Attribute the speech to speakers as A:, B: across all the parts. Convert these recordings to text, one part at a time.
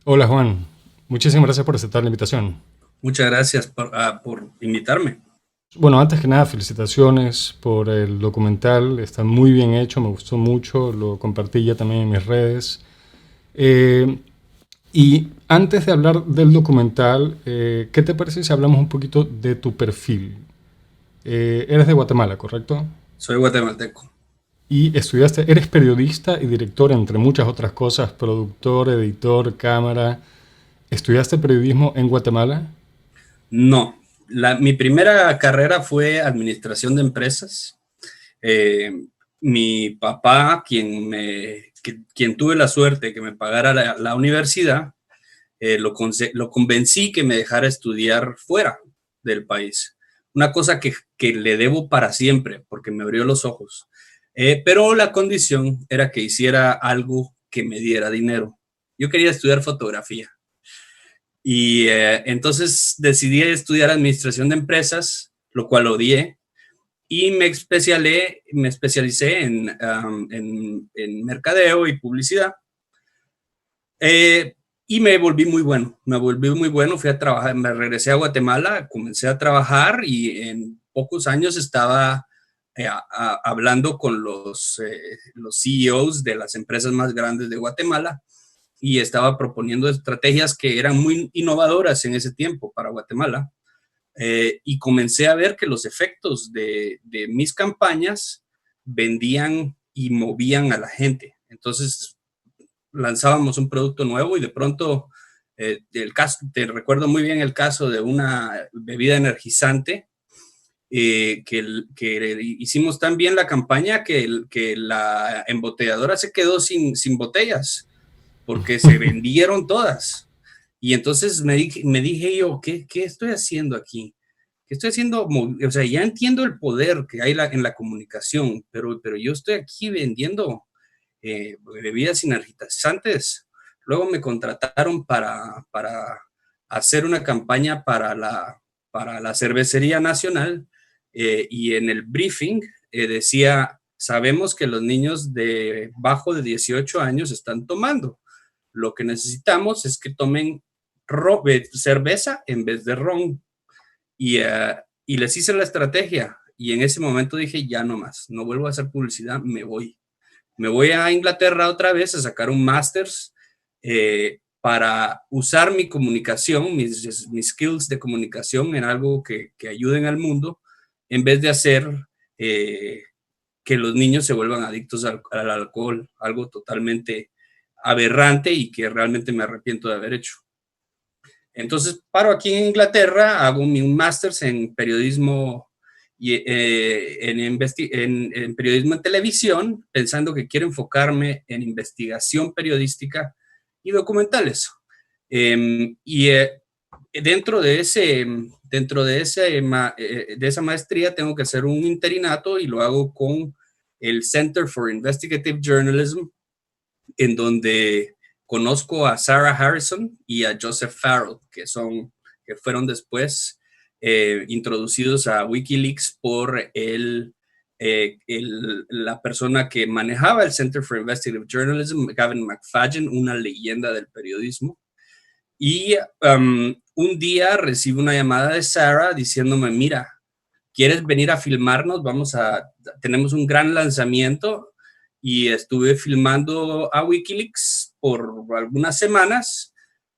A: Hola Juan, muchísimas gracias por aceptar la invitación.
B: Muchas gracias por invitarme.
A: Bueno, antes que nada, felicitaciones por el documental, está muy bien hecho, me gustó mucho, lo compartí ya también en mis redes. Eh, y antes de hablar del documental, ¿qué te parece si hablamos un poquito de tu perfil? Eres de Guatemala, ¿correcto?
B: Soy guatemalteco.
A: Y estudiaste, eres periodista y director, entre muchas otras cosas, productor, editor, cámara. ¿Estudiaste periodismo en Guatemala?
B: No, mi primera carrera fue administración de empresas. Eh, Mi papá, quien tuve la suerte de que me pagara la universidad, lo convencí que me dejara estudiar fuera del país. Una cosa que le debo para siempre, porque me abrió los ojos. Pero la condición era que hiciera algo que me diera dinero. Yo quería estudiar fotografía. Y entonces decidí estudiar administración de empresas, lo cual odié, y me especialicé en mercadeo y publicidad. Eh, y me volví muy bueno, fui a trabajar, me regresé a Guatemala, comencé a trabajar y en pocos años estaba hablando con los CEOs de las empresas más grandes de Guatemala y estaba proponiendo estrategias que eran muy innovadoras en ese tiempo para Guatemala. Y comencé a ver que los efectos de mis campañas vendían y movían a la gente. Entonces lanzábamos un producto nuevo y de pronto, te recuerdo muy bien el caso de una bebida energizante que hicimos tan bien la campaña que la embotelladora se quedó sin botellas porque se vendieron todas. Y entonces me dije yo, ¿qué estoy haciendo aquí? ¿Qué estoy haciendo? O sea, ya entiendo el poder que hay en la comunicación, pero yo estoy aquí vendiendo bebidas energizantes. Luego me contrataron para hacer una campaña para la Cervecería Nacional y en el briefing decía, sabemos que los niños de bajo de 18 años están tomando. Lo que necesitamos es que tomen cerveza en vez de ron. Y les hice la estrategia y en ese momento dije, ya no más, no vuelvo a hacer publicidad, me voy. Me voy a Inglaterra otra vez a sacar un máster's para usar mi comunicación, mis skills de comunicación en algo que ayuden al mundo, en vez de hacer eh, que los niños se vuelvan adictos al alcohol, algo totalmente aberrante y que realmente me arrepiento de haber hecho. Entonces paro aquí en Inglaterra, hago un máster's en periodismo y en periodismo en televisión, pensando que quiero enfocarme en investigación periodística y documentales. Y dentro de de esa maestría tengo que hacer un interinato y lo hago con el Center for Investigative Journalism, en donde conozco a Sarah Harrison y a Joseph Farrell, que fueron después introducidos a Wikileaks por la persona que manejaba el Center for Investigative Journalism, Gavin McFadden, una leyenda del periodismo. Y un día recibo una llamada de Sarah diciéndome, mira, ¿quieres venir a filmarnos? Tenemos un gran lanzamiento y estuve filmando a Wikileaks por algunas semanas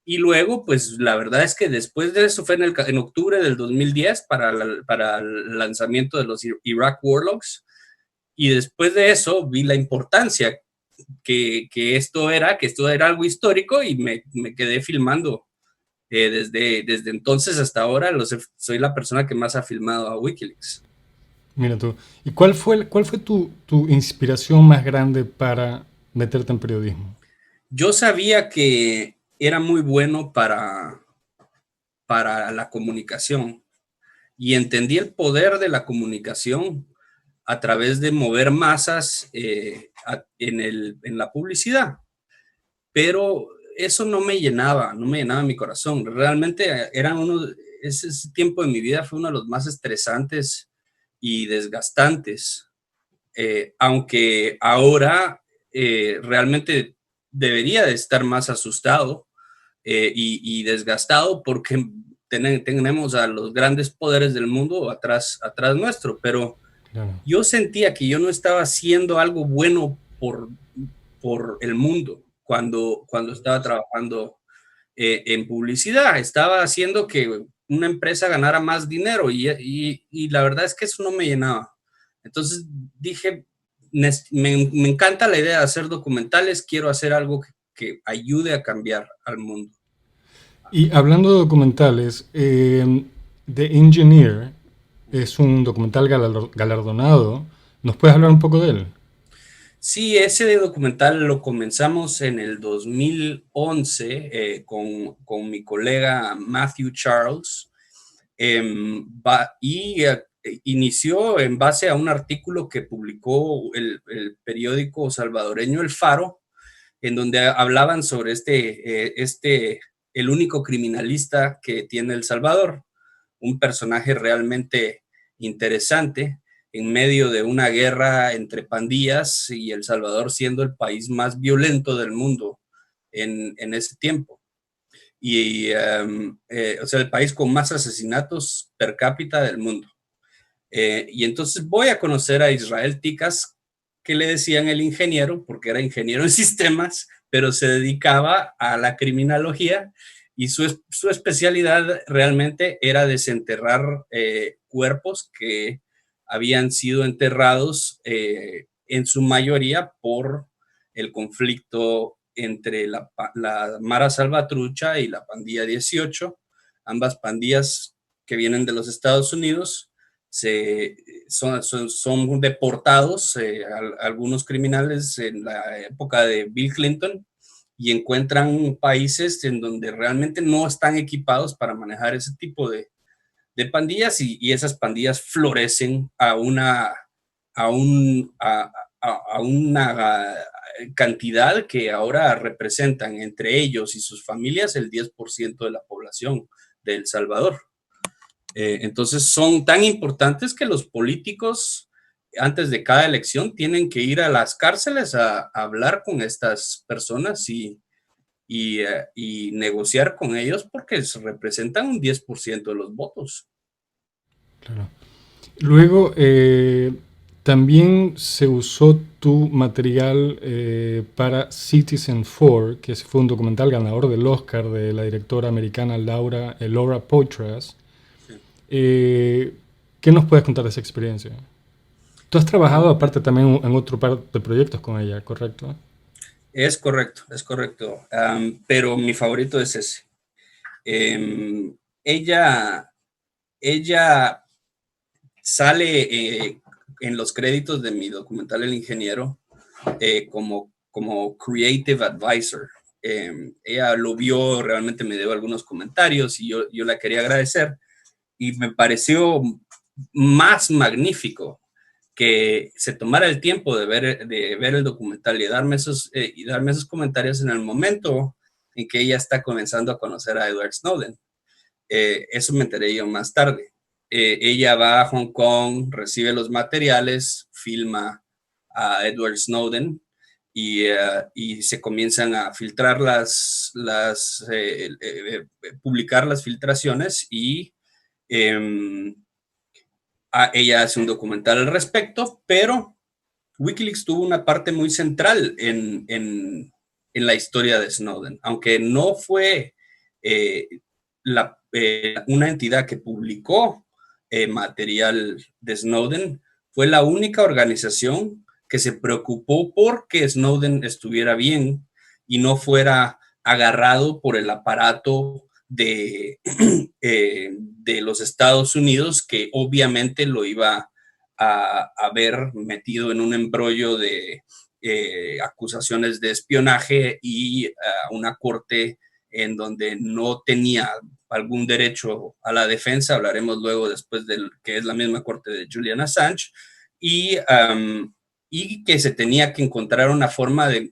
B: y luego, pues la verdad es que después de eso fue en octubre del 2010 para el lanzamiento de los Iraq War Logs y después de eso vi la importancia que esto era algo histórico y me quedé filmando. Desde entonces hasta ahora soy la persona que más ha filmado a Wikileaks.
A: Mira tú. ¿Y cuál fue tu inspiración más grande para meterte en periodismo?
B: Yo sabía que era muy bueno para la comunicación y entendí el poder de la comunicación a través de mover masas en la publicidad. Pero eso no me llenaba mi corazón. Realmente ese tiempo de mi vida fue uno de los más estresantes y desgastantes, aunque ahora realmente debería de estar más asustado y desgastado porque tenemos a los grandes poderes del mundo atrás nuestro, pero
A: Claro.
B: yo sentía que yo no estaba haciendo algo bueno por el mundo cuando estaba trabajando en publicidad. Estaba haciendo que una empresa ganara más dinero y la verdad es que eso no me llenaba. Entonces dije, me encanta la idea de hacer documentales, quiero hacer algo que ayude a cambiar al mundo.
A: Y hablando de documentales, The Engineer es un documental galardonado. ¿Nos puedes hablar un poco de él?
B: Sí, ese documental lo comenzamos en el 2011 con mi colega Matthew Charles y inició en base a un artículo que publicó el periódico salvadoreño El Faro, en donde hablaban sobre el único criminalista que tiene El Salvador, un personaje realmente interesante en medio de una guerra entre pandillas y El Salvador siendo el país más violento del mundo en ese tiempo. O sea, el país con más asesinatos per cápita del mundo. Y entonces voy a conocer a Israel Ticas, que le decían el ingeniero, porque era ingeniero en sistemas, pero se dedicaba a la criminología y su especialidad realmente era desenterrar cuerpos que habían sido enterrados en su mayoría por el conflicto entre la Mara Salvatrucha y la pandilla 18, ambas pandillas que vienen de los Estados Unidos. Son deportados algunos criminales en la época de Bill Clinton y encuentran países en donde realmente no están equipados para manejar ese tipo de pandillas y esas pandillas florecen a una cantidad que ahora representan entre ellos y sus familias el 10% de la población de El Salvador. Entonces son tan importantes que los políticos antes de cada elección tienen que ir a las cárceles a hablar con estas personas y negociar con ellos porque representan un 10% de los votos.
A: Claro. Luego, también se usó tu material para Citizen 4, que fue un documental ganador del Oscar de la directora americana Laura Poitras.
B: Sí.
A: ¿Qué nos puedes contar de esa experiencia? Tú has trabajado aparte también en otro par de proyectos con ella, ¿correcto?
B: Es correcto, es correcto. Pero mi favorito es ese. Um, ella, ella sale en los créditos de mi documental El Ingeniero como Creative Advisor. Ella lo vio, realmente me dio algunos comentarios y yo la quería agradecer y me pareció más magnífico que se tomara el tiempo de ver el documental y darme esos comentarios en el momento en que ella está comenzando a conocer a Edward Snowden. Eso me enteré yo más tarde. Ella va a Hong Kong, recibe los materiales, filma a Edward Snowden y se comienzan a filtrar publicar las filtraciones y eh, ella hace un documental al respecto, pero Wikileaks tuvo una parte muy central en la historia de Snowden, aunque no fue eh, una entidad que publicó material de Snowden, fue la única organización que se preocupó por que Snowden estuviera bien y no fuera agarrado por el aparato de los Estados Unidos, que obviamente lo iba a haber metido en un embrollo de acusaciones de espionaje y una corte en donde no tenía algún derecho a la defensa. Hablaremos luego después del que es la misma corte de Julian Assange y, y que se tenía que encontrar una forma de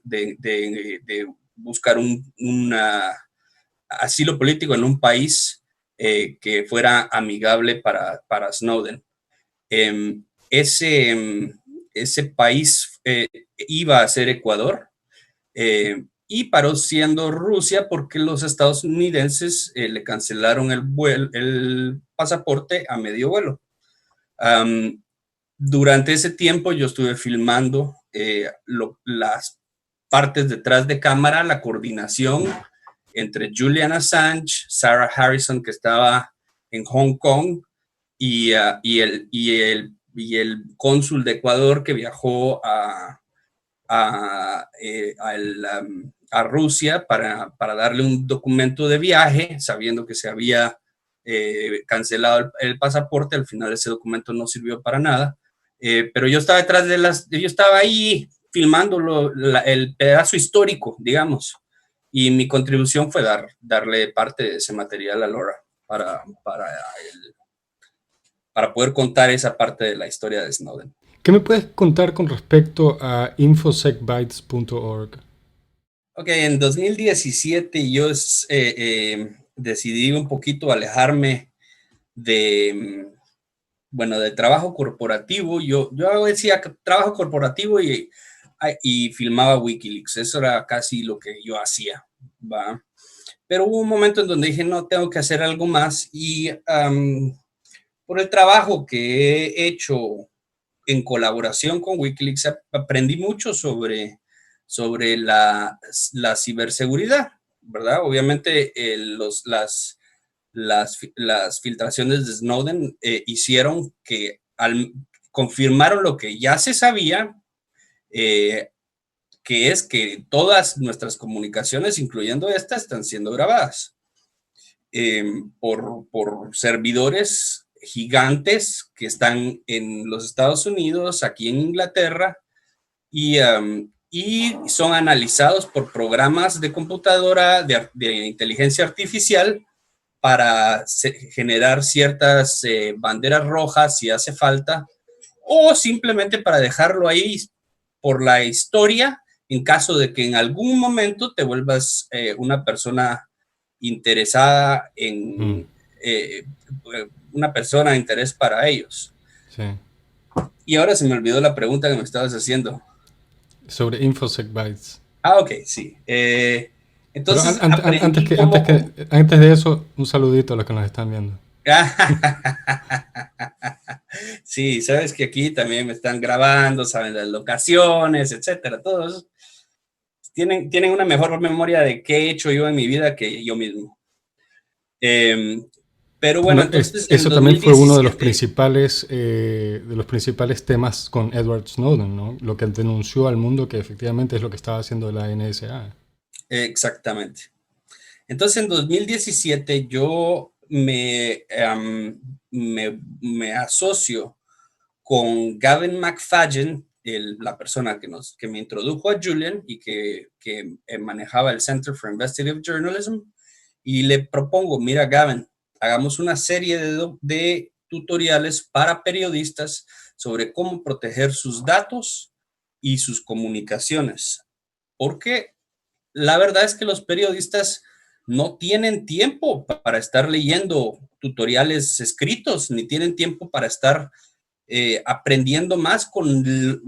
B: buscar una asilo político en un país que fuera amigable para Snowden. Eh, ese, ese país iba a ser Ecuador, y paró siendo Rusia porque los estadounidenses le cancelaron el pasaporte a medio vuelo. Durante ese tiempo yo estuve filmando las partes detrás de cámara, la coordinación entre Julian Assange, Sarah Harrison, que estaba en Hong Kong, y el cónsul de Ecuador que viajó a Rusia para darle un documento de viaje, sabiendo que se había cancelado el pasaporte. Al final ese documento no sirvió para nada, pero yo estaba yo estaba ahí filmando el pedazo histórico, digamos, y mi contribución fue darle parte de ese material a Laura para, para, para poder contar esa parte de la historia de Snowden.
A: ¿Qué me puedes contar con respecto a infosecbytes.org?
B: Ok, en 2017 yo decidí un poquito alejarme de, bueno, de trabajo corporativo. Yo decía que trabajo corporativo y filmaba Wikileaks. Eso era casi lo que yo hacía, ¿va? Pero hubo un momento en donde dije, no, tengo que hacer algo más. Y por el trabajo que he hecho en colaboración con Wikileaks, aprendí mucho sobre la ciberseguridad, ¿verdad? Obviamente las filtraciones de Snowden hicieron que confirmaron lo que ya se sabía, eh, que es que todas nuestras comunicaciones, incluyendo esta, están siendo grabadas por servidores gigantes que están en los Estados Unidos, aquí en Inglaterra, y son analizados por programas de computadora de inteligencia artificial para generar ciertas banderas rojas si hace falta, o simplemente para dejarlo ahí por la historia en caso de que en algún momento te vuelvas una persona interesada en una persona de interés para ellos.
A: Sí.
B: Y ahora se me olvidó la pregunta que me estabas haciendo.
A: Sobre InfosecBytes.
B: Ok, sí.
A: Pero
B: Entonces aprendí cómo...
A: antes de eso, un saludito a los que nos están viendo.
B: Sí, sabes que aquí también me están grabando, saben las locaciones, etcétera. Todos tienen una mejor memoria de qué he hecho yo en mi vida que yo mismo. Pero bueno,
A: Bueno,
B: entonces en
A: eso también fue uno de los
B: 2017...
A: principales temas con Edward Snowden, ¿no? Lo que denunció al mundo que efectivamente es lo que estaba haciendo la NSA.
B: Exactamente. Entonces en 2017 yo me asocio con Gavin McFadden, la persona que me introdujo a Julian y que manejaba el Center for Investigative Journalism, y le propongo, mira Gavin, hagamos una serie de tutoriales para periodistas sobre cómo proteger sus datos y sus comunicaciones. Porque la verdad es que los periodistas no tienen tiempo para estar leyendo tutoriales escritos, ni tienen tiempo para estar aprendiendo más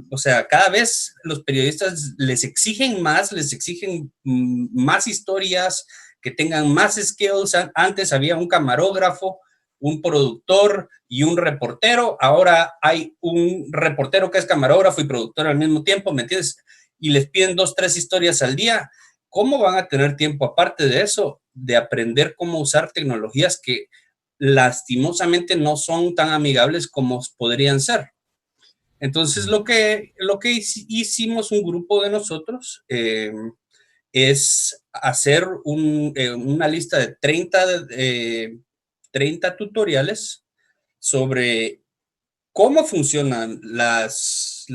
B: o sea, cada vez los periodistas les exigen más historias, que tengan más skills. Antes había un camarógrafo, un productor y un reportero. Ahora hay un reportero que es camarógrafo y productor al mismo tiempo, ¿me entiendes? Y les piden 2, 3 historias al día. ¿Cómo van a tener tiempo, aparte de eso, de aprender cómo usar tecnologías que lastimosamente no son tan amigables como podrían ser? Entonces, lo que hicimos un grupo de nosotros es hacer una lista de 30 tutoriales sobre cómo funcionan las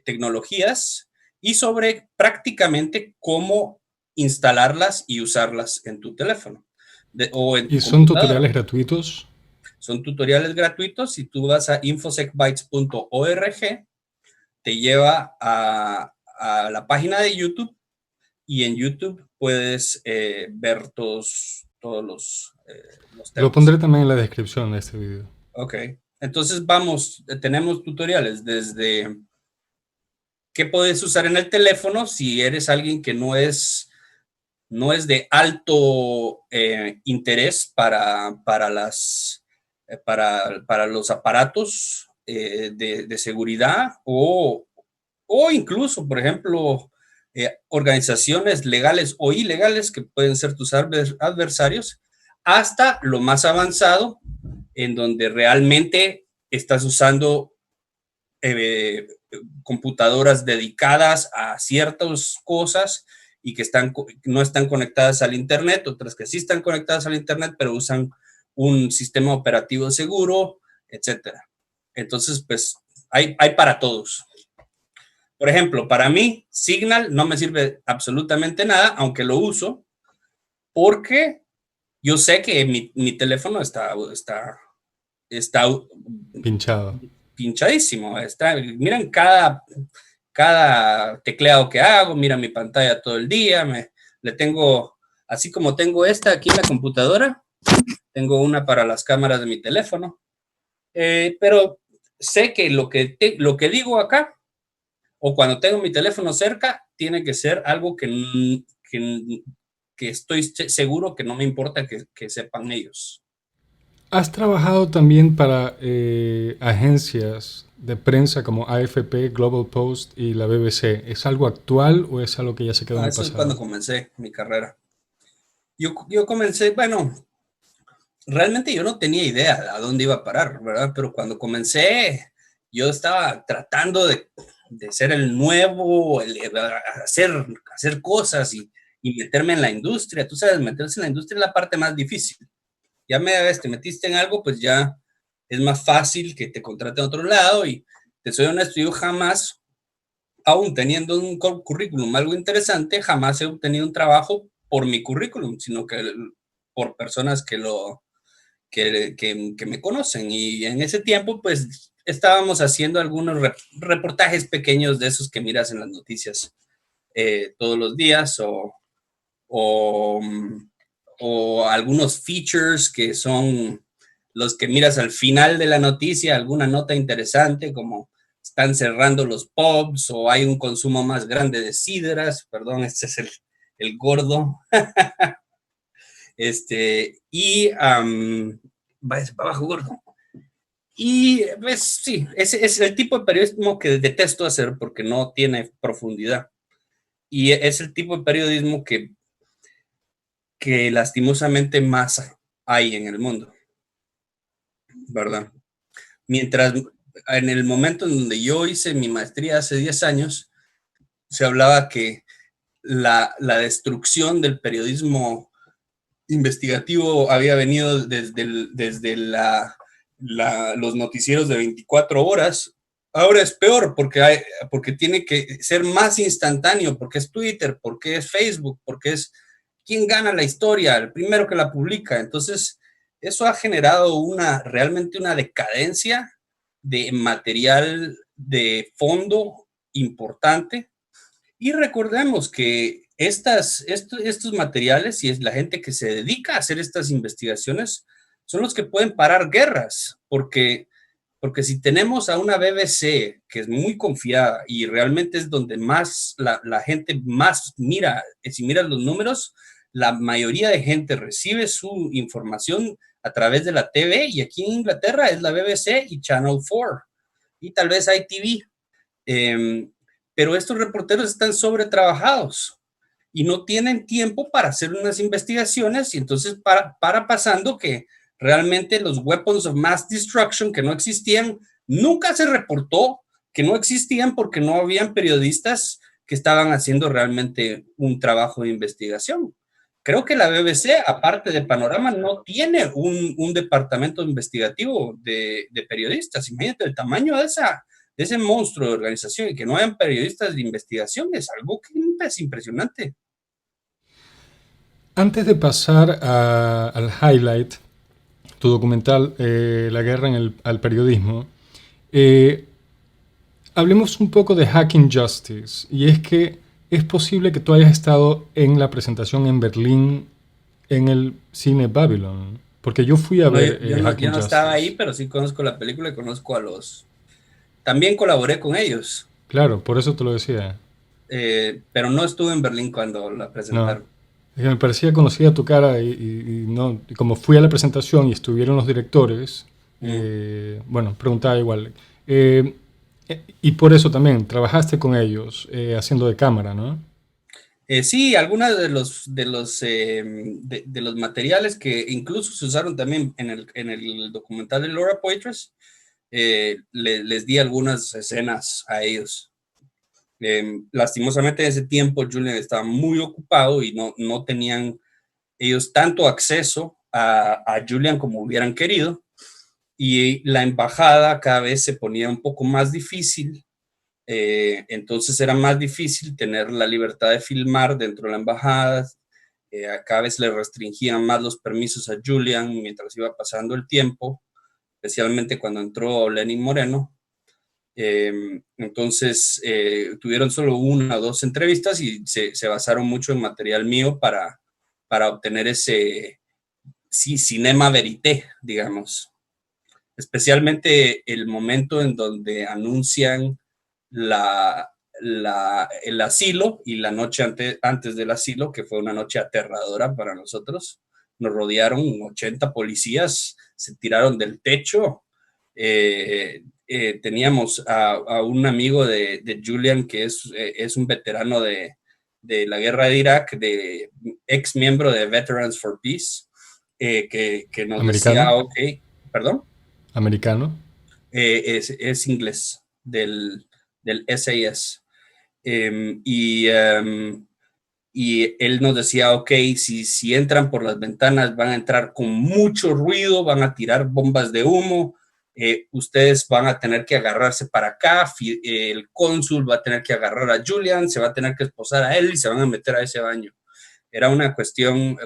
B: tecnologías y sobre prácticamente cómo instalarlas y usarlas en tu teléfono o en tu
A: ¿Y son
B: computadora.
A: tutoriales gratuitos?
B: Son tutoriales gratuitos. Si tú vas a infosecbytes.org, te lleva a la página de YouTube, y en YouTube puedes ver todos los
A: Lo
B: temas.
A: pondré también en la descripción de este video.
B: Ok, entonces tenemos tutoriales desde ¿qué puedes usar en el teléfono si eres alguien que no es de alto interés para los aparatos de seguridad o incluso, por ejemplo, organizaciones legales o ilegales que pueden ser tus adversarios, hasta lo más avanzado, en donde realmente estás usando eh, computadoras dedicadas a ciertas cosas y que no están conectadas al Internet, otras que sí están conectadas al Internet, pero usan un sistema operativo seguro, etcétera. Entonces, pues hay para todos. Por ejemplo, para mí, Signal no me sirve absolutamente nada, aunque lo uso, porque yo sé que mi teléfono está
A: Pinchado.
B: pinchadísimo. Miren cada tecleado que hago, mira mi pantalla todo el día, le tengo, así como tengo esta aquí en la computadora, tengo una para las cámaras de mi teléfono, pero sé que lo que digo acá, o cuando tengo mi teléfono cerca, tiene que ser algo que estoy seguro que no me importa que sepan ellos.
A: ¿Has trabajado también para agencias de prensa como AFP, Global Post y la BBC? ¿Es algo actual o es algo que ya se quedó en el
B: Eso es cuando
A: pasado?
B: comencé mi carrera. Yo comencé, bueno, realmente yo no tenía idea a dónde iba a parar, ¿verdad? Pero cuando comencé, yo estaba tratando de ser el nuevo, hacer cosas y meterme en la industria. Tú sabes, meterse en la industria es la parte más difícil. Ya media vez te metiste en algo, pues ya es más fácil que te contraten a otro lado. Y te soy honesto, yo jamás, aún teniendo un currículum algo interesante, jamás he obtenido un trabajo por mi currículum, sino que por personas que me conocen. Y en ese tiempo, pues estábamos haciendo algunos reportajes pequeños de esos que miras en las noticias todos los días o, o algunos features que son los que miras al final de la noticia, alguna nota interesante como están cerrando los pubs o hay un consumo más grande de sidras, perdón, este es el gordo. Y va para abajo gordo. Y pues sí, ese es el tipo de periodismo que detesto hacer porque no tiene profundidad. Y es el tipo de periodismo que lastimosamente más hay en el mundo, ¿verdad? Mientras en el momento en donde yo hice mi maestría hace 10 años, se hablaba que la destrucción del periodismo investigativo había venido desde los noticieros de 24 horas. Ahora es peor porque tiene que ser más instantáneo, porque es Twitter, porque es Facebook, porque es quién gana la historia, el primero que la publica. Entonces, eso ha generado realmente una decadencia de material de fondo importante. Y recordemos que estos materiales y es la gente que se dedica a hacer estas investigaciones son los que pueden parar guerras, porque si tenemos a una BBC que es muy confiada y realmente es donde más la gente más mira, si miras los números, la mayoría de gente recibe su información a través de la TV y aquí en Inglaterra es la BBC y Channel 4 y tal vez ITV. Pero estos reporteros están sobretrabajados y no tienen tiempo para hacer unas investigaciones y entonces para pasando que realmente los weapons of mass destruction que no existían, nunca se reportó que no existían porque no habían periodistas que estaban haciendo realmente un trabajo de investigación. Creo que la BBC, aparte de Panorama, no tiene un departamento investigativo de periodistas. Imagínate el tamaño de ese monstruo de organización y que no hayan periodistas de investigación es algo que es impresionante.
A: Antes de pasar al highlight, tu documental, La guerra al periodismo, eh, hablemos un poco de Hacking Justice. Y es que es posible que tú hayas estado en la presentación en Berlín en el cine Babylon. Porque yo fui a
B: No,
A: ver
B: yo
A: Hacking
B: no estaba ahí,
A: Justice.
B: pero sí conozco la película y conozco a los... También colaboré con ellos.
A: Claro, por eso te lo decía.
B: Pero no estuve en Berlín cuando la
A: No.
B: presentaron.
A: Es que me parecía conocida tu cara y no, y como fui a la presentación y estuvieron los directores,
B: Mm.
A: bueno, preguntaba igual. Eh, y por eso también, trabajaste con ellos haciendo de cámara, ¿no?
B: Sí, algunos de los materiales que incluso se usaron también en el documental de Laura Poitras, les di algunas escenas a ellos. Lastimosamente en ese tiempo Julian estaba muy ocupado y no tenían ellos tanto acceso a Julian como hubieran querido, y la embajada cada vez se ponía un poco más difícil. Entonces era más difícil tener la libertad de filmar dentro de la embajada. Cada vez le restringían más los permisos a Julian mientras iba pasando el tiempo, especialmente cuando entró Lenin Moreno. Entonces tuvieron solo una o dos entrevistas y se basaron mucho en material mío para obtener ese sí, cinema verité, digamos. Especialmente el momento en donde anuncian el asilo y la noche antes del asilo, que fue una noche aterradora para nosotros. Nos rodearon 80 policías, se tiraron del techo. Teníamos a un amigo de Julian que es un veterano de la guerra de Irak, de ex miembro de Veterans for Peace, que nos decía,
A: Americano,
B: ok, perdón,
A: americano.
B: es inglés del SAS. Y él nos decía, ok, si entran por las ventanas van a entrar con mucho ruido, van a tirar bombas de humo, ustedes van a tener que agarrarse para acá, el cónsul va a tener que agarrar a Julian, se va a tener que esposar a él y se van a meter a ese baño.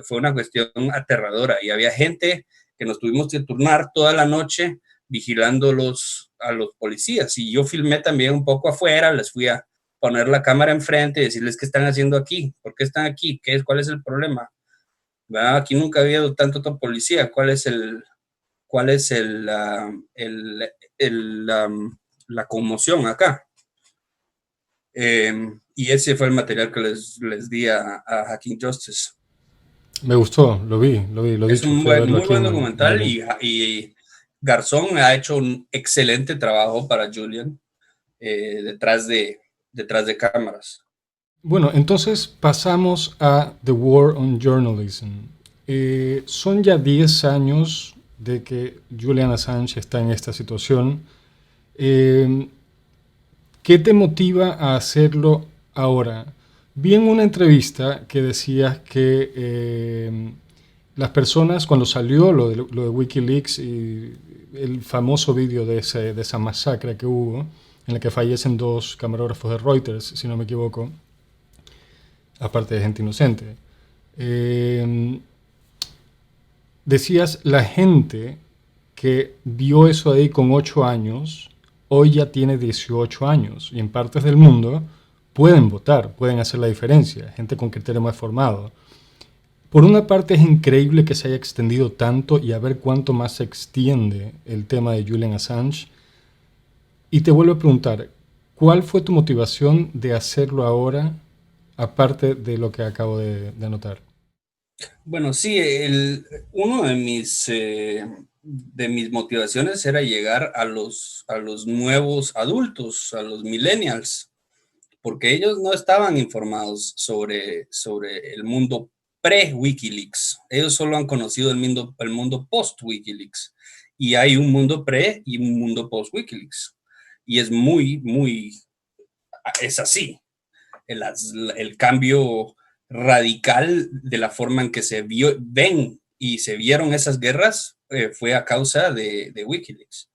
B: Fue una cuestión aterradora y había gente que nos tuvimos que turnar toda la noche vigilando a los policías. Y yo filmé también un poco afuera, les fui a poner la cámara enfrente y decirles qué están haciendo aquí, por qué están aquí, cuál es el problema. ¿Verdad? Aquí nunca ha habido tanto policía, cuál es la conmoción acá. Y ese fue el material que les di a Hacking Justice.
A: Me gustó, lo
B: Es
A: dicho,
B: un
A: fui a verlo
B: muy
A: aquí
B: buen
A: en
B: documental
A: Berlín.
B: y Garzón ha hecho un excelente trabajo para Julian detrás de cámaras.
A: Bueno, entonces pasamos a The War on Journalism. Son ya 10 años de que Julian Assange está en esta situación. Eh, ¿Qué te motiva a hacerlo ahora? Vi en una entrevista que decías que las personas, cuando salió lo de Wikileaks y el famoso vídeo de esa masacre que hubo, en la que fallecen dos camarógrafos de Reuters, si no me equivoco, aparte de gente inocente, eh, decías, la gente que vio eso ahí con 8 años, hoy ya tiene 18 años y en partes del mundo pueden votar, pueden hacer la diferencia, gente con criterio más formado. Por una parte es increíble que se haya extendido tanto y a ver cuánto más se extiende el tema de Julian Assange. Y te vuelvo a preguntar, ¿cuál fue tu motivación de hacerlo ahora, aparte de lo que acabo de anotar?
B: Bueno, sí, uno de mis motivaciones era llegar a los nuevos adultos, a los millennials, porque ellos no estaban informados sobre el mundo pre-Wikileaks. Ellos solo han conocido el mundo post-Wikileaks. Y hay un mundo pre y un mundo post-Wikileaks. Y es es así. El cambio radical de la forma en que ven y se vieron esas guerras fue a causa de Wikileaks.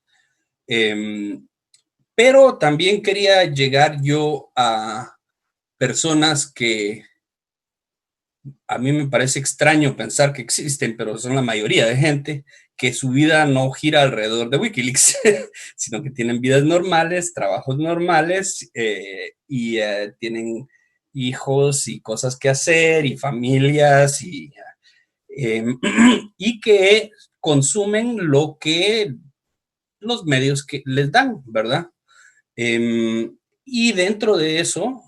B: Eh, pero también quería llegar yo a personas que a mí me parece extraño pensar que existen, pero son la mayoría de gente que su vida no gira alrededor de Wikileaks, sino que tienen vidas normales, trabajos normales tienen hijos y cosas que hacer y familias eh, y que consumen lo que los medios que les dan, ¿verdad? Y dentro de eso,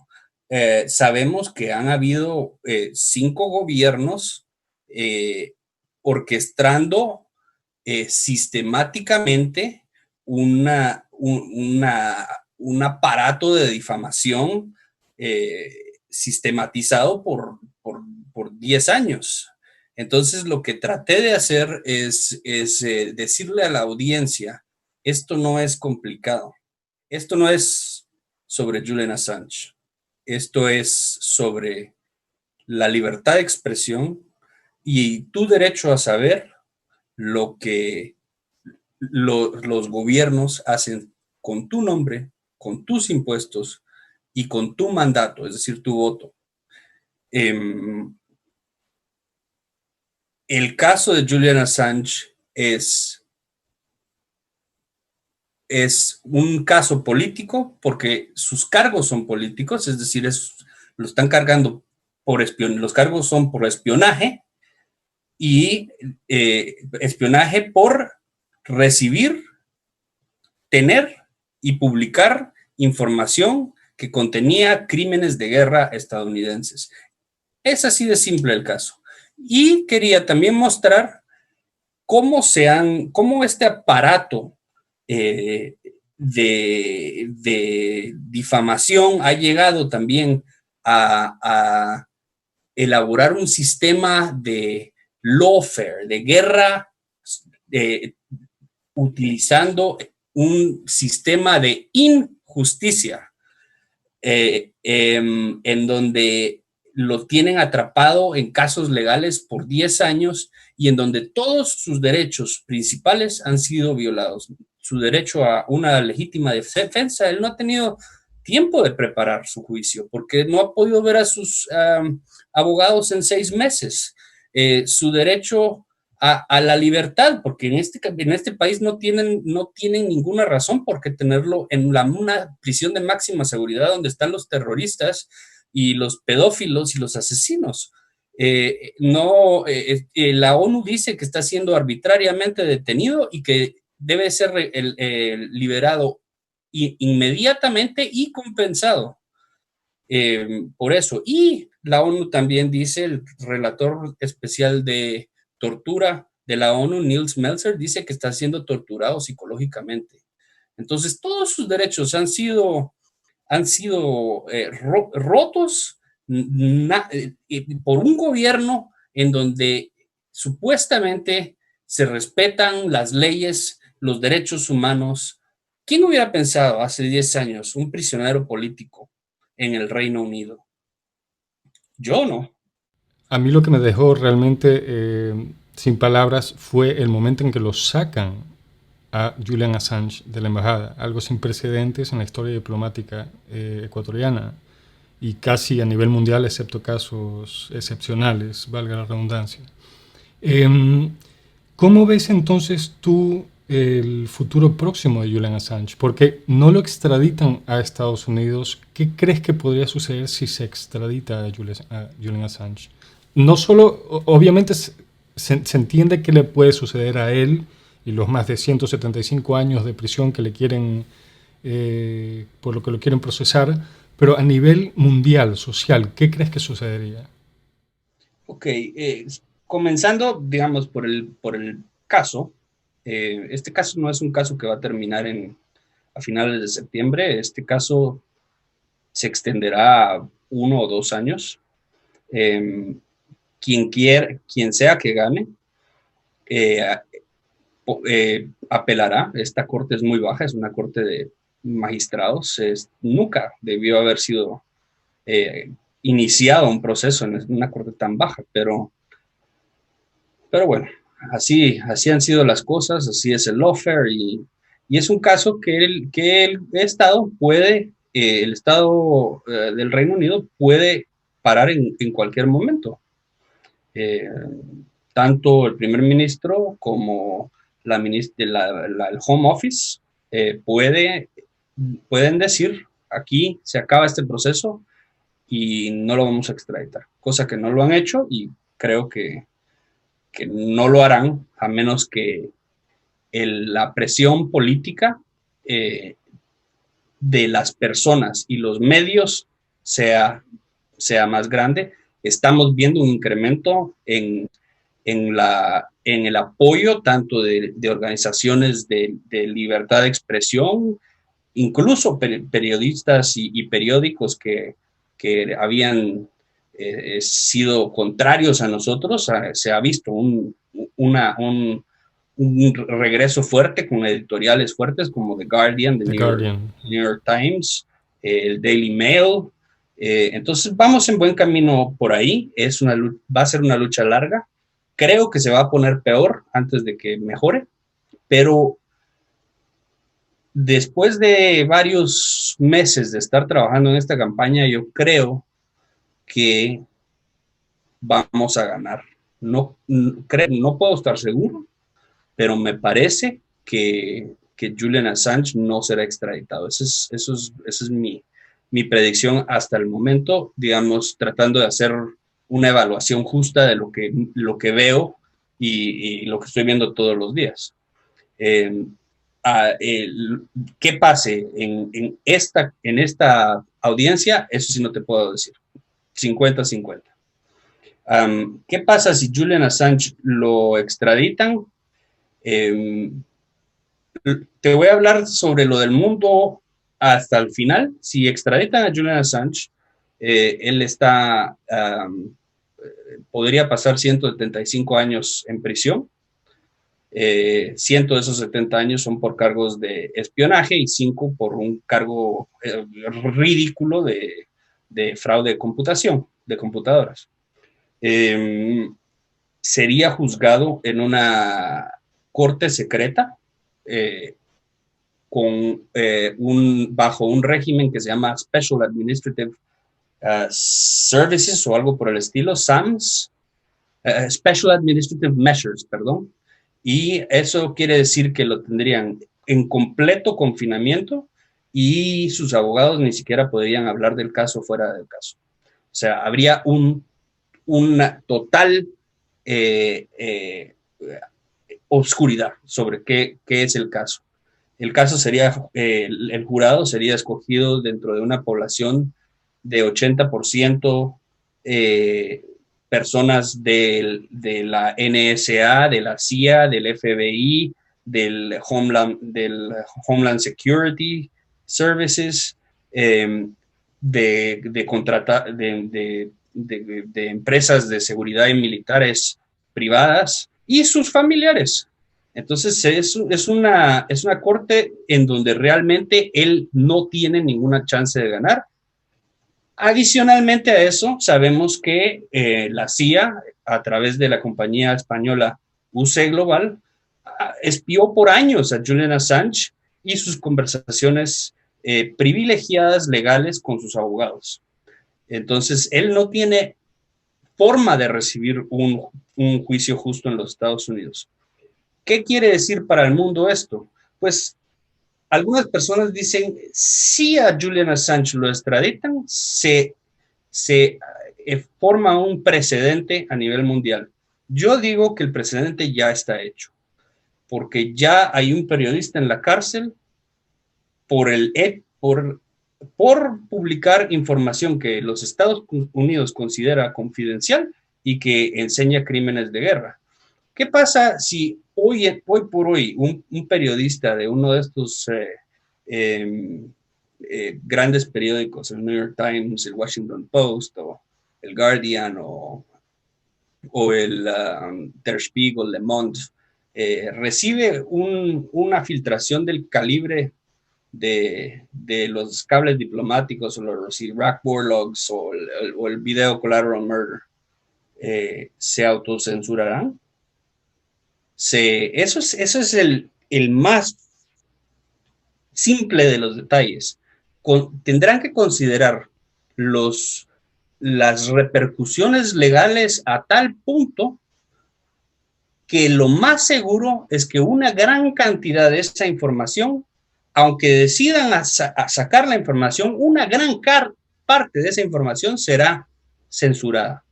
B: sabemos que han habido 5 gobiernos orquestando sistemáticamente un aparato de difamación eh, sistematizado por 10 años. Entonces, lo que traté de hacer es decirle a la audiencia, esto no es complicado, esto no es sobre Julian Assange, esto es sobre la libertad de expresión y tu derecho a saber lo que los gobiernos hacen con tu nombre, con tus impuestos y con tu mandato, es decir, tu voto. El caso de Julian Assange es un caso político porque sus cargos son políticos, es decir, lo están cargando por espionaje, los cargos son por espionaje y espionaje por recibir, tener y publicar información que contenía crímenes de guerra estadounidenses. Es así de simple el caso. Y quería también mostrar cómo este aparato de difamación ha llegado también a elaborar un sistema de lawfare, de guerra, eh, utilizando un sistema de injusticia en donde lo tienen atrapado en casos legales por 10 años y en donde todos sus derechos principales han sido violados. Su derecho a una legítima defensa, él no ha tenido tiempo de preparar su juicio porque no ha podido ver a sus abogados en 6 meses. Su derecho a la libertad, porque en este país no tienen ninguna razón por qué tenerlo en una prisión de máxima seguridad donde están los terroristas y los pedófilos y los asesinos. La ONU dice que está siendo arbitrariamente detenido y que debe ser liberado inmediatamente y compensado por eso. Y la ONU también dice, el relator especial de tortura de la ONU, Nils Melzer, dice que está siendo torturado psicológicamente. Entonces, todos sus derechos han sido rotos por un gobierno en donde supuestamente se respetan las leyes, los derechos humanos. ¿Quién hubiera pensado hace 10 años un prisionero político en el Reino Unido? Yo no.
A: A mí lo que me dejó realmente sin palabras fue el momento en que lo sacan a Julian Assange de la embajada, algo sin precedentes en la historia diplomática ecuatoriana y casi a nivel mundial, excepto casos excepcionales, valga la redundancia. ¿Cómo ves entonces tú el futuro próximo de Julian Assange? Porque no lo extraditan a Estados Unidos. ¿Qué crees que podría suceder si se extradita a Julian Assange? No solo, obviamente se entiende que le puede suceder a él y los más de 175 años de prisión que le quieren, por lo que lo quieren procesar, pero a nivel mundial, social, ¿qué crees que sucedería?
B: Ok, comenzando, digamos, por el caso, este caso no es un caso que va a terminar a finales de septiembre, este caso se extenderá 1 o 2 años. Eh, quien sea que gane, eh, apelará. Esta corte es muy baja, es una corte de magistrados, nunca debió haber sido iniciado un proceso en una corte tan baja, pero bueno, así han sido las cosas, así es el lawfare y es un caso que el Estado puede, el Estado del Reino Unido puede parar en cualquier momento. Eh, Tanto el primer ministro como el Home Office pueden decir, aquí se acaba este proceso y no lo vamos a extraditar, cosa que no lo han hecho y creo que no lo harán a menos que la presión política eh, de las personas y los medios sea más grande. Estamos viendo un incremento en el apoyo tanto de organizaciones de libertad de expresión, incluso periodistas y periódicos que habían sido contrarios a nosotros. Se ha visto un regreso fuerte con editoriales fuertes como The Guardian, The New York Times, el Daily Mail. Entonces vamos en buen camino por ahí. Va a ser una lucha larga. Creo que se va a poner peor antes de que mejore, pero después de varios meses de estar trabajando en esta campaña, yo creo que vamos a ganar. No puedo estar seguro, pero me parece que Julian Assange no será extraditado. Esa es mi predicción hasta el momento, digamos, tratando de hacer una evaluación justa de lo que veo y lo que estoy viendo todos los días. ¿Qué pase en esta audiencia? Eso sí no te puedo decir. 50-50. ¿Qué pasa si Julian Assange lo extraditan? Te voy a hablar sobre lo del mundo hasta el final. Si extraditan a Julian Assange, él podría pasar 175 años en prisión. 100 de esos 70 años son por cargos de espionaje y 5 por un cargo ridículo de fraude de computadoras. Sería juzgado en una corte secreta bajo un régimen que se llama Special Administrative Services o algo por el estilo, SAMS, Special Administrative Measures, perdón. Y eso quiere decir que lo tendrían en completo confinamiento y sus abogados ni siquiera podrían hablar del caso fuera del caso. O sea, habría una total obscuridad sobre qué es el caso. El caso sería, el jurado sería escogido dentro de una población de 80% personas de la NSA, de la CIA, del FBI, del Homeland Security Services, de empresas de seguridad y militares privadas y sus familiares. Entonces es una corte en donde realmente él no tiene ninguna chance de ganar. Adicionalmente a eso, sabemos que la CIA, a través de la compañía española UC Global, espió por años a Julian Assange y sus conversaciones privilegiadas legales con sus abogados. Entonces, él no tiene forma de recibir un juicio justo en los Estados Unidos. ¿Qué quiere decir para el mundo esto? Pues algunas personas dicen, si a Julian Assange lo extraditan, se forma un precedente a nivel mundial. Yo digo que el precedente ya está hecho, porque ya hay un periodista en la cárcel por publicar información que los Estados Unidos considera confidencial y que enseña crímenes de guerra. ¿Qué pasa si hoy por hoy un periodista de uno de estos grandes periódicos, el New York Times, el Washington Post o el Guardian o el Der Spiegel, Le Monde, recibe una filtración del calibre de los cables diplomáticos o los Iraq War Logs o el video Collateral Murder? ¿Se autocensurarán? Eso es el más simple de los detalles. Tendrán que considerar las repercusiones legales a tal punto que lo más seguro es que una gran cantidad de esa información, aunque decidan a sacar la información, una gran parte de esa información será censurada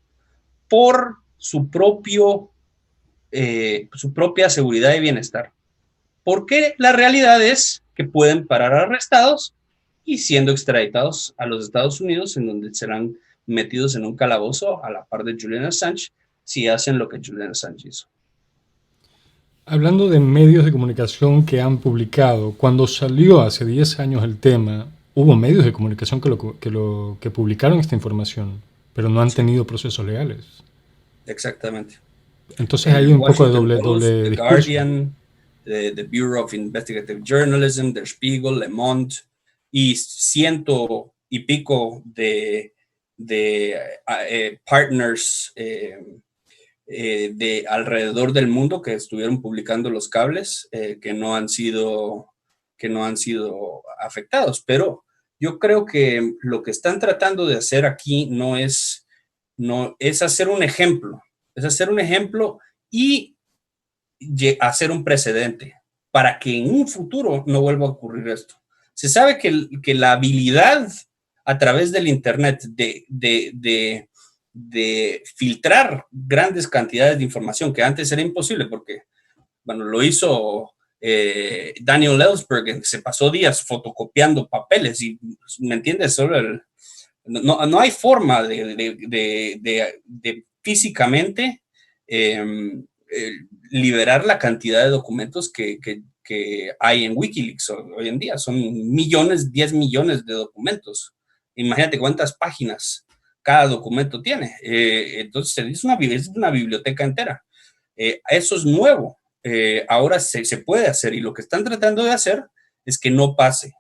B: por su propia seguridad y bienestar. Porque la realidad es que pueden parar arrestados y siendo extraditados a los Estados Unidos, en donde serán metidos en un calabozo a la par de Julian Assange si hacen lo que Julian Assange hizo.
A: Hablando de medios de comunicación que han publicado, cuando salió hace 10 años el tema, hubo medios de comunicación que publicaron esta información, pero no han
B: Sí,
A: tenido procesos legales.
B: exactamente.
A: Entonces hay
B: El
A: un poco de
B: Washington Post,
A: doble
B: The
A: discurso.
B: Guardian, the Bureau of Investigative Journalism, Der Spiegel, Le Monde, y ciento y pico de partners de alrededor del mundo que estuvieron publicando los cables que no han sido afectados. Pero yo creo que lo que están tratando de hacer aquí no es hacer un ejemplo, es hacer un ejemplo y hacer un precedente para que en un futuro no vuelva a ocurrir esto. Se sabe que la habilidad a través del Internet de filtrar grandes cantidades de información, que antes era imposible porque, bueno, lo hizo Daniel Ellsberg, se pasó días fotocopiando papeles y, ¿me entiendes? No hay forma de físicamente eh, liberar la cantidad de documentos que hay en Wikileaks hoy en día. Son millones, 10 millones de documentos. Imagínate cuántas páginas cada documento tiene. Entonces, es una biblioteca entera. Eso es nuevo. Ahora se puede hacer y lo que están tratando de hacer es que no pase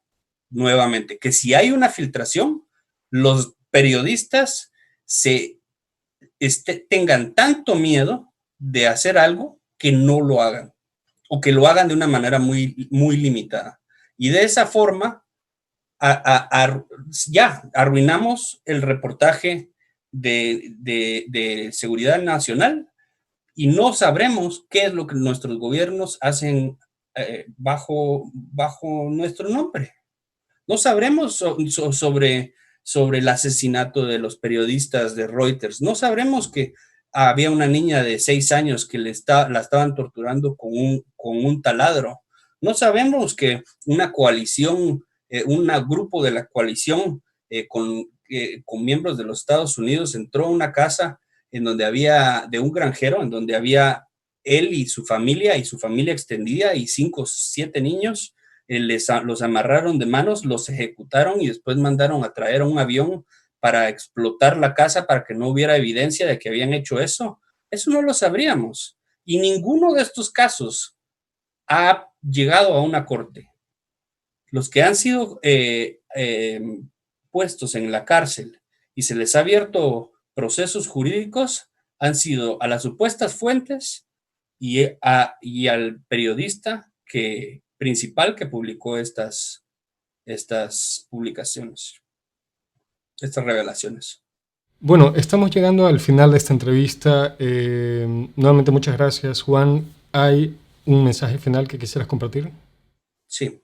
B: nuevamente, que si hay una filtración, los periodistas se tengan tanto miedo de hacer algo que no lo hagan o que lo hagan de una manera muy limitada. Y de esa forma ya arruinamos el reportaje de seguridad nacional y no sabremos qué es lo que nuestros gobiernos hacen bajo nuestro nombre. No sabremos sobre el asesinato de los periodistas de Reuters. No sabremos que había una niña de 6 años que la estaban torturando con un taladro. No sabemos que una coalición, un grupo de la coalición con miembros de los Estados Unidos entró a una casa en donde había, de un granjero, en donde había él y su familia extendida y 5 o 7 niños, los amarraron de manos, los ejecutaron y después mandaron a traer un avión para explotar la casa para que no hubiera evidencia de que habían hecho eso. Eso no lo sabríamos. Y ninguno de estos casos ha llegado a una corte. Los que han sido puestos en la cárcel y se les ha abierto procesos jurídicos han sido a las supuestas fuentes y al periodista principal que publicó estas publicaciones, estas revelaciones.
A: Bueno, estamos llegando al final de esta entrevista. Nuevamente muchas gracias, Juan. ¿Hay un mensaje final que quisieras compartir?
B: Sí,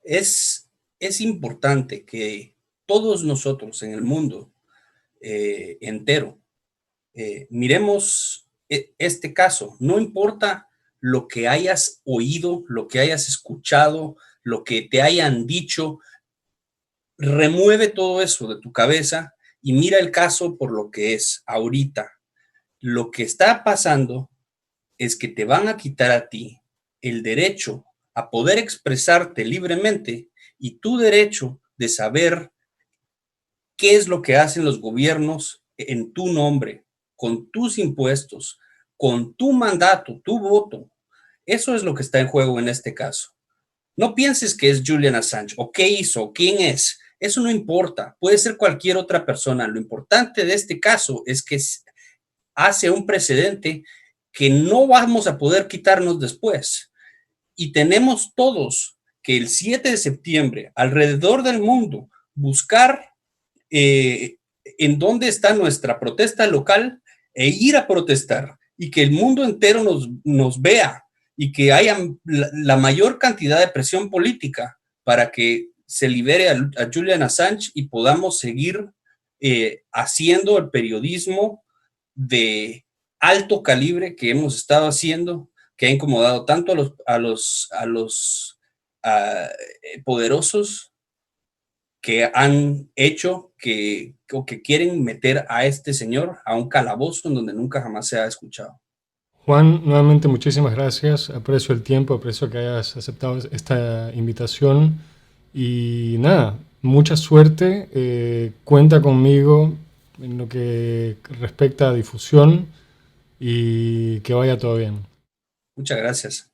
B: es importante que todos nosotros en el mundo entero miremos este caso. No importa lo que hayas oído, lo que hayas escuchado, lo que te hayan dicho, remueve todo eso de tu cabeza y mira el caso por lo que es ahorita. Lo que está pasando es que te van a quitar a ti el derecho a poder expresarte libremente y tu derecho de saber qué es lo que hacen los gobiernos en tu nombre, con tus impuestos, con tu mandato, tu voto. Eso es lo que está en juego en este caso. No pienses que es Julian Assange o qué hizo, quién es. Eso no importa. Puede ser cualquier otra persona. Lo importante de este caso es que hace un precedente que no vamos a poder quitarnos después. Y tenemos todos que el 7 de septiembre, alrededor del mundo, buscar en dónde está nuestra protesta local e ir a protestar y que el mundo entero nos vea y que haya la mayor cantidad de presión política para que se libere a Julian Assange y podamos seguir haciendo el periodismo de alto calibre que hemos estado haciendo, que ha incomodado tanto a los poderosos que han hecho o que quieren meter a este señor a un calabozo en donde nunca jamás se ha escuchado.
A: Juan, nuevamente muchísimas gracias. Aprecio el tiempo, aprecio que hayas aceptado esta invitación. Y nada, mucha suerte. Cuenta conmigo en lo que respecta a difusión y que vaya todo bien.
B: Muchas gracias.